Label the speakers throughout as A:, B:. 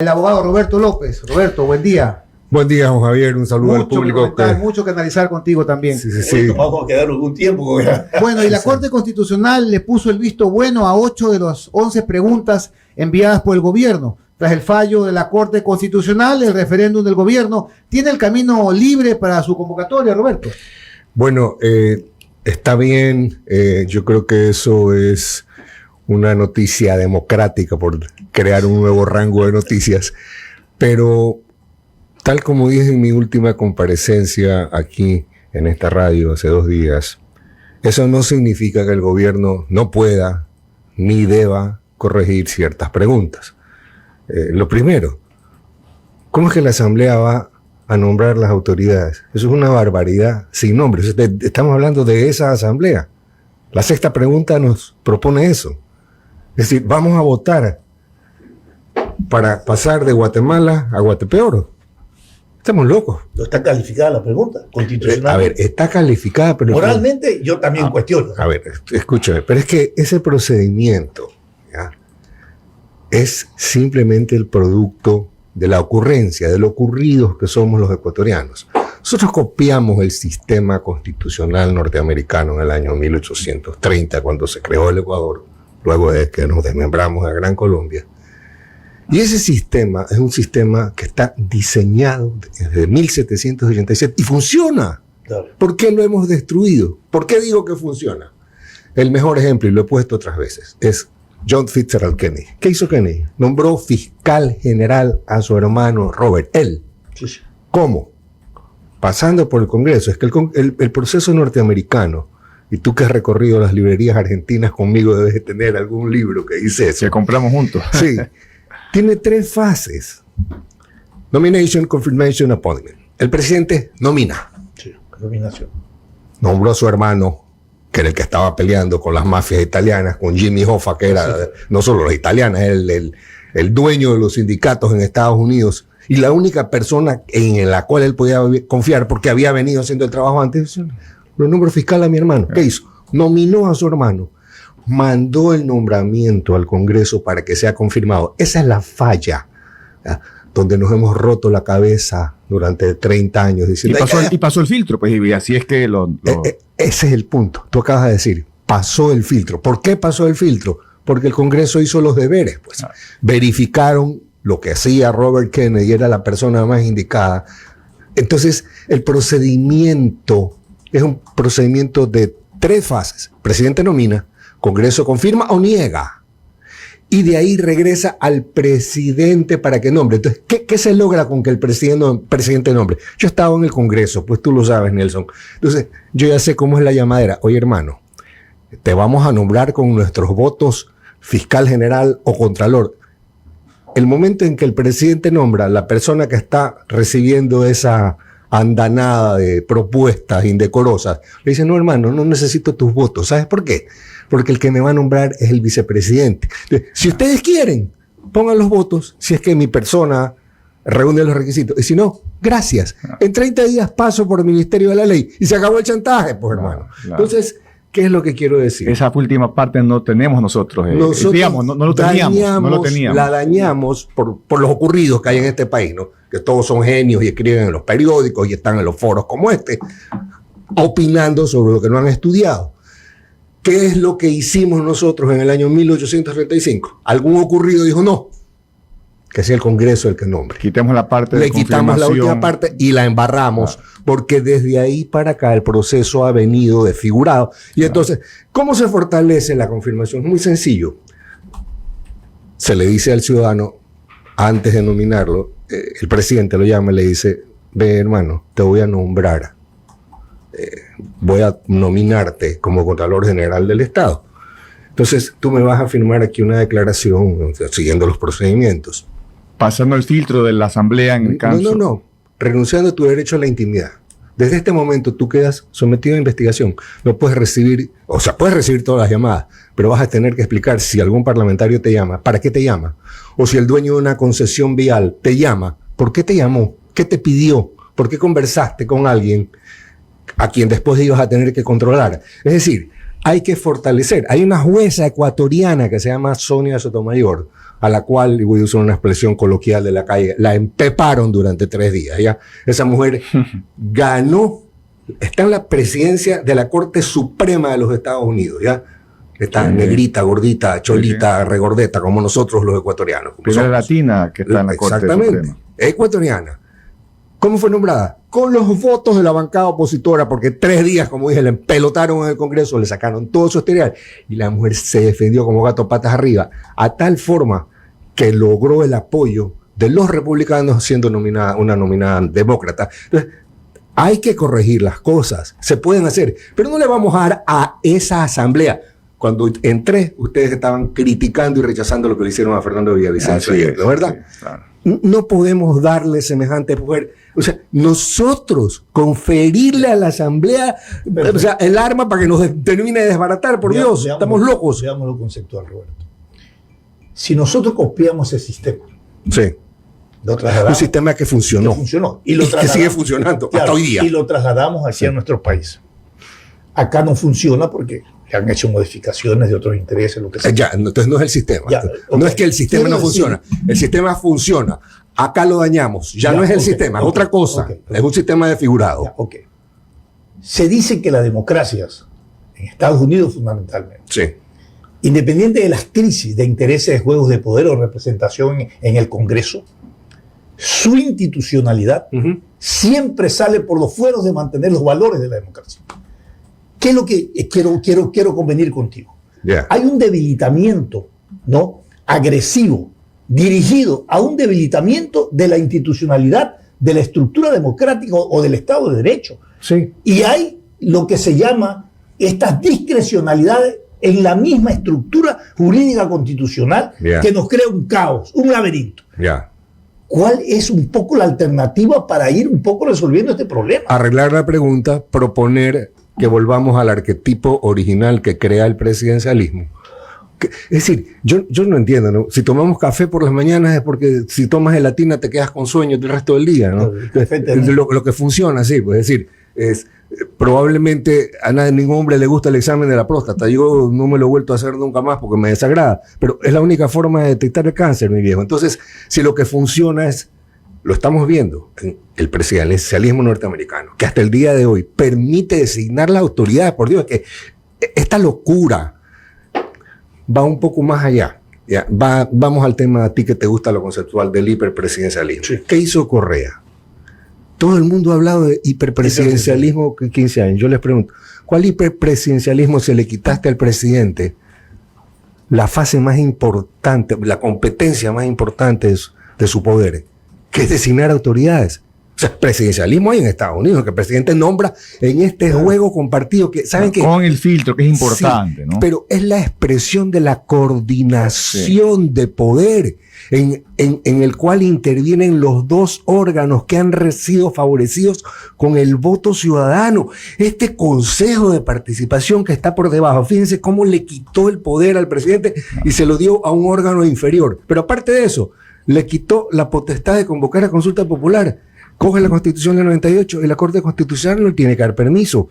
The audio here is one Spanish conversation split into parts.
A: El abogado Roberto López. Roberto, buen día.
B: Buen día, Juan Javier. Un saludo al público.
A: Mucho que analizar contigo también.
B: Sí.
C: Vamos a quedar algún tiempo.
A: Bueno, y la Corte Constitucional le puso el visto bueno a 8 de las 11 preguntas enviadas por el gobierno. Tras el fallo de la Corte Constitucional, el referéndum del gobierno tiene el camino libre para su convocatoria, Roberto.
B: Bueno, está bien. Yo creo que eso es una noticia democrática por crear un nuevo rango de noticias. Pero, tal como dije en mi última comparecencia aquí en esta radio hace 2 días, eso no significa que el gobierno no pueda ni deba corregir ciertas preguntas. Lo primero, ¿cómo es que la Asamblea va a nombrar las autoridades? Eso es una barbaridad sin nombre. Estamos hablando de esa Asamblea. La 6ª pregunta nos propone eso. Es decir, vamos a votar para pasar de Guatemala a Guatepeor. Estamos locos.
C: No está calificada la pregunta constitucional.
B: A ver, está calificada, pero...
C: Moralmente yo también cuestiono.
B: A ver, escúchame, pero es que ese procedimiento, ¿ya?, es simplemente el producto de la ocurrencia, de lo ocurridos que somos los ecuatorianos. Nosotros copiamos el sistema constitucional norteamericano en el año 1830, cuando se creó el Ecuador, luego de que nos desmembramos de Gran Colombia. Y ese sistema es un sistema que está diseñado desde 1787 y funciona.
C: Claro.
B: ¿Por qué lo hemos destruido? ¿Por qué digo que funciona? El mejor ejemplo, y lo he puesto otras veces, es John Fitzgerald Kennedy. ¿Qué hizo Kennedy? Nombró fiscal general a su hermano Robert. Él.
C: Sí.
B: ¿Cómo? Pasando por el Congreso. Es que el proceso norteamericano, y tú que has recorrido las librerías argentinas conmigo debes de tener algún libro que dice eso.
D: Que compramos juntos.
B: Sí. Tiene 3 fases. Nomination, Confirmation, Appointment. El presidente nomina.
C: Sí, nominación.
B: Nombró a su hermano, que era el que estaba peleando con las mafias italianas, con Jimmy Hoffa, que era no solo las italianas, el dueño de los sindicatos en Estados Unidos, y la única persona en la cual él podía confiar, porque había venido haciendo el trabajo antes. Lo nombro fiscal a mi hermano. ¿Qué hizo? Nominó a su hermano. Mandó el nombramiento al Congreso para que sea confirmado. Esa es la falla, ¿ya?, donde nos hemos roto la cabeza durante 30 años. Diciendo,
D: y pasó el filtro, pues, y así es que
B: ese es el punto. Tú acabas de decir, pasó el filtro. ¿Por qué pasó el filtro? Porque el Congreso hizo los deberes, pues. Verificaron lo que hacía Robert Kennedy, era la persona más indicada. Entonces, el procedimiento es un procedimiento de 3 fases. Presidente nomina, Congreso confirma o niega, y de ahí regresa al presidente para que nombre. Entonces, ¿qué se logra con que el presidente nombre? Yo estaba en el Congreso, pues tú lo sabes, Nelson. Entonces, yo ya sé cómo es la llamadera. Oye, hermano, te vamos a nombrar con nuestros votos fiscal general o contralor. El momento en que el presidente nombra, la persona que está recibiendo esa andanada de propuestas indecorosas, le dice: no, hermano, no necesito tus votos. ¿Sabes por qué? Porque el que me va a nombrar es el vicepresidente. Entonces, si ustedes quieren, pongan los votos, si es que mi persona reúne los requisitos. Y si no, gracias. En 30 días paso por el Ministerio de la Ley y se acabó el chantaje, pues, hermano.
D: Claro.
B: Entonces, ¿qué es lo que quiero decir?
D: Esa última parte no tenemos nosotros. Digamos, no lo teníamos.
B: La dañamos por los ocurridos que hay en este país, ¿no? Que todos son genios y escriben en los periódicos y están en los foros como este, opinando sobre lo que no han estudiado. ¿Qué es lo que hicimos nosotros en el año 1835? Algún ocurrido dijo no, que sea el Congreso el que nombre.
D: Quitemos la parte de
B: Le quitamos la última parte y la embarramos, porque desde ahí para acá el proceso ha venido desfigurado. Y entonces, ¿cómo se fortalece la confirmación? Muy sencillo. Se le dice al ciudadano, antes de nominarlo, el presidente lo llama y le dice: ve, hermano, te voy a nombrar. Voy a nominarte como Contralor General del Estado. Entonces, tú me vas a firmar aquí una declaración, siguiendo los procedimientos.
D: Pasando el filtro de la Asamblea en el caso.
B: No. Renunciando a tu derecho a la intimidad. Desde este momento tú quedas sometido a investigación. No puedes recibir, o sea, puedes recibir todas las llamadas, pero vas a tener que explicar si algún parlamentario te llama, ¿para qué te llama? O si el dueño de una concesión vial te llama, ¿por qué te llamó? ¿Qué te pidió? ¿Por qué conversaste con alguien a quien después ibas a tener que controlar? Es decir, hay que fortalecer. Hay una jueza ecuatoriana que se llama Sonia Sotomayor, a la cual, y voy a usar una expresión coloquial de la calle, la empeparon durante 3 días. ¿Ya? Esa mujer ganó, está en la presidencia de la Corte Suprema de los Estados Unidos, ¿ya? Está negrita, gordita, cholita, regordeta, como nosotros los ecuatorianos.
D: Primera latina que está en la Corte Suprema.
B: Ecuatoriana. ¿Cómo fue nombrada? Con los votos de la bancada opositora, porque 3 días, como dije, le empelotaron en el Congreso, le sacaron todo su historial, y la mujer se defendió como gato patas arriba, a tal forma que logró el apoyo de los republicanos siendo una nominada demócrata. Entonces, hay que corregir las cosas, se pueden hacer, pero no le vamos a dar a esa asamblea. Cuando entré, ustedes estaban criticando y rechazando lo que le hicieron a Fernando Villavicencio, ¿verdad? Sí, claro. No podemos darle semejante poder. O sea, nosotros conferirle a la Asamblea, o sea, el arma para que nos termine de desbaratar, por Dios, estamos locos.
C: Veamos lo conceptual, Roberto. Si nosotros copiamos ese sistema,
B: sí, un sistema que funcionó,
C: y
B: que sigue funcionando, claro, hasta hoy día,
C: y lo trasladamos aquí a nuestro país. Acá no funciona porque han hecho modificaciones de otros intereses, lo que sea.
B: Ya, entonces no es el sistema. Ya, okay. No es que el sistema no funciona. El sistema funciona. Acá lo dañamos. Ya no es el sistema, es otra cosa. Es un sistema desfigurado.
C: Ya, se dice que las democracias, en Estados Unidos fundamentalmente,
B: sí,
C: independiente de las crisis de intereses de juegos de poder o representación en el Congreso, su institucionalidad siempre sale por los fueros de mantener los valores de la democracia. ¿Qué es lo que quiero convenir contigo?
B: Yeah.
C: Hay un debilitamiento, ¿no?, agresivo, dirigido a un debilitamiento de la institucionalidad, de la estructura democrática o del Estado de Derecho.
B: Sí.
C: Y hay lo que se llama estas discrecionalidades en la misma estructura jurídica constitucional,
B: yeah,
C: que nos crea un caos, un laberinto.
B: Yeah.
C: ¿Cuál es un poco la alternativa para ir un poco resolviendo este problema?
B: Arreglar la pregunta, proponer que volvamos al arquetipo original que crea el presidencialismo. Es decir, yo no entiendo, ¿no? Si tomamos café por las mañanas es porque si tomas gelatina te quedas con sueño el resto del día, ¿no? Lo que funciona, sí, pues es decir, probablemente a ningún hombre le gusta el examen de la próstata. Yo no me lo he vuelto a hacer nunca más porque me desagrada, pero es la única forma de detectar el cáncer, mi viejo. Entonces, si lo que funciona es, lo estamos viendo en el presidencialismo norteamericano, que hasta el día de hoy permite designar las autoridades, por Dios, que esta locura va un poco más allá. Ya, vamos al tema, a ti que te gusta lo conceptual del hiperpresidencialismo. Sí. ¿Qué hizo Correa? Todo el mundo ha hablado de hiperpresidencialismo 15 años. Yo les pregunto, ¿cuál hiperpresidencialismo se le quitaste al presidente? La fase más importante, la competencia más importante de su poder, que es designar autoridades. O sea, presidencialismo hay en Estados Unidos, que el presidente nombra en este juego compartido que, ¿saben qué?
D: Con el filtro, que es importante,
B: sí,
D: ¿no?
B: Pero es la expresión de la coordinación de poder en el cual intervienen los dos órganos que han sido favorecidos con el voto ciudadano. Este consejo de participación que está por debajo, fíjense cómo le quitó el poder al presidente y se lo dio a un órgano inferior. Pero aparte de eso, le quitó la potestad de convocar a consulta popular. Coge la Constitución del 98 y la Corte Constitucional no tiene que dar permiso.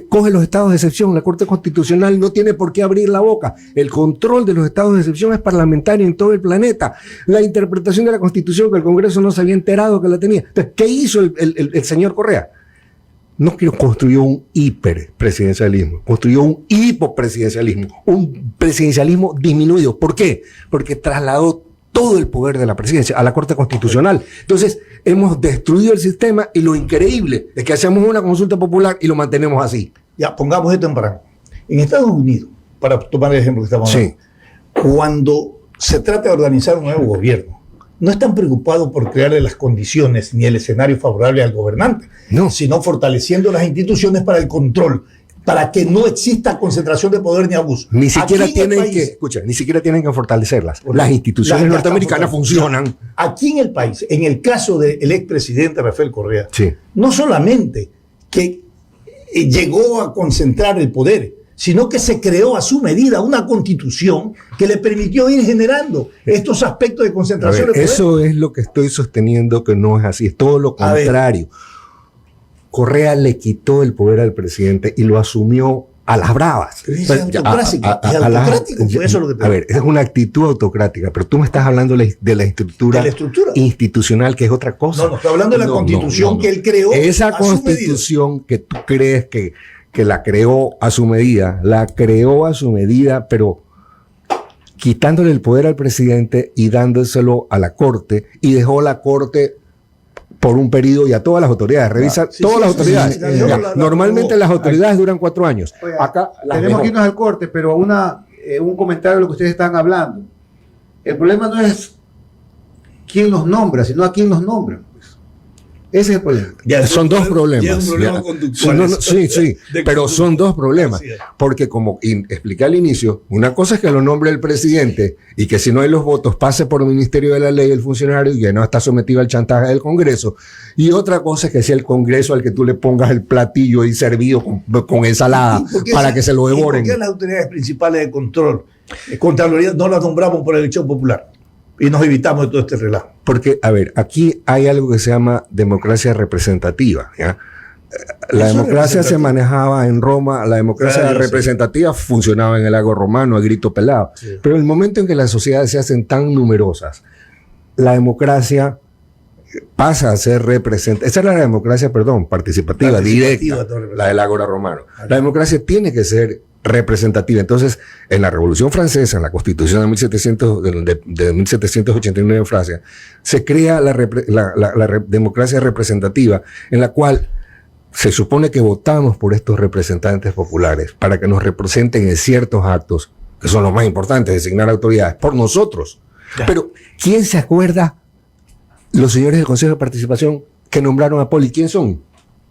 B: Coge los estados de excepción, la Corte Constitucional no tiene por qué abrir la boca. El control de los estados de excepción es parlamentario en todo el planeta. La interpretación de la Constitución que el Congreso no se había enterado que la tenía. Entonces, ¿qué hizo el señor Correa? No construyó un hiperpresidencialismo, construyó un hipopresidencialismo, un presidencialismo disminuido. ¿Por qué? Porque trasladó todo el poder de la presidencia a la Corte Constitucional. Entonces, hemos destruido el sistema y lo increíble es que hacemos una consulta popular y lo mantenemos así.
C: Ya, pongamos esto en parangón. En Estados Unidos, para tomar el ejemplo que estamos hablando,
B: sí,
C: cuando se trata de organizar un nuevo gobierno, no están preocupados por crearle las condiciones ni el escenario favorable al gobernante,
B: no,
C: sino fortaleciendo las instituciones para el control, para que no exista concentración de poder ni abuso.
B: Ni siquiera ni siquiera tienen que fortalecerlas. Las instituciones norteamericanas funcionan.
C: Aquí en el país, en el caso del expresidente Rafael Correa,
B: sí,
C: no solamente que llegó a concentrar el poder, sino que se creó a su medida una constitución que le permitió ir generando estos aspectos de concentración de poder.
B: Eso es lo que estoy sosteniendo que no es así, es todo lo contrario. Correa le quitó el poder al presidente y lo asumió a las bravas.
C: Es autocrático.
B: A ver, es una actitud autocrática, pero tú me estás hablando de la estructura institucional, que es otra cosa.
C: No, estoy hablando de la constitución que él creó.
B: Esa constitución que tú crees que la creó a su medida, pero quitándole el poder al presidente y dándoselo a la Corte, y dejó la Corte por un periodo y a todas las autoridades. Revisa todas las autoridades. Normalmente las autoridades duran 4 años.
A: Oiga, acá tenemos que irnos al corte, pero un comentario de lo que ustedes están hablando. El problema no es quién los nombra, sino a quién los nombran. Ese es el problema.
B: Son dos problemas. Pero son dos problemas. Porque como expliqué al inicio, una cosa es que lo nombre el presidente y que si no hay los votos pase por el Ministerio de la Ley el funcionario y que no está sometido al chantaje del Congreso. Y otra cosa es que sea el Congreso al que tú le pongas el platillo y servido con ensalada para que se lo devoren.
C: ¿Por qué las autoridades principales de control, Contraloría, no las nombramos por elección popular? Y nos evitamos de todo este relajo.
B: Porque, a ver, aquí hay algo que se llama democracia representativa, ¿ya? La democracia se manejaba en Roma, la democracia representativa funcionaba en el lago romano a grito pelado. Sí. Pero en el momento en que las sociedades se hacen tan numerosas, la democracia pasa a ser representativa. Esa es la democracia, participativa, directa, la del ágora romano. La democracia tiene que ser representativa. Entonces, en la Revolución Francesa, en la Constitución de 1789 en Francia, se crea la democracia representativa, en la cual se supone que votamos por estos representantes populares para que nos representen en ciertos actos, que son los más importantes, designar autoridades, por nosotros. Pero, ¿quién se acuerda? Los señores del Consejo de Participación que nombraron a Poli, ¿quién son?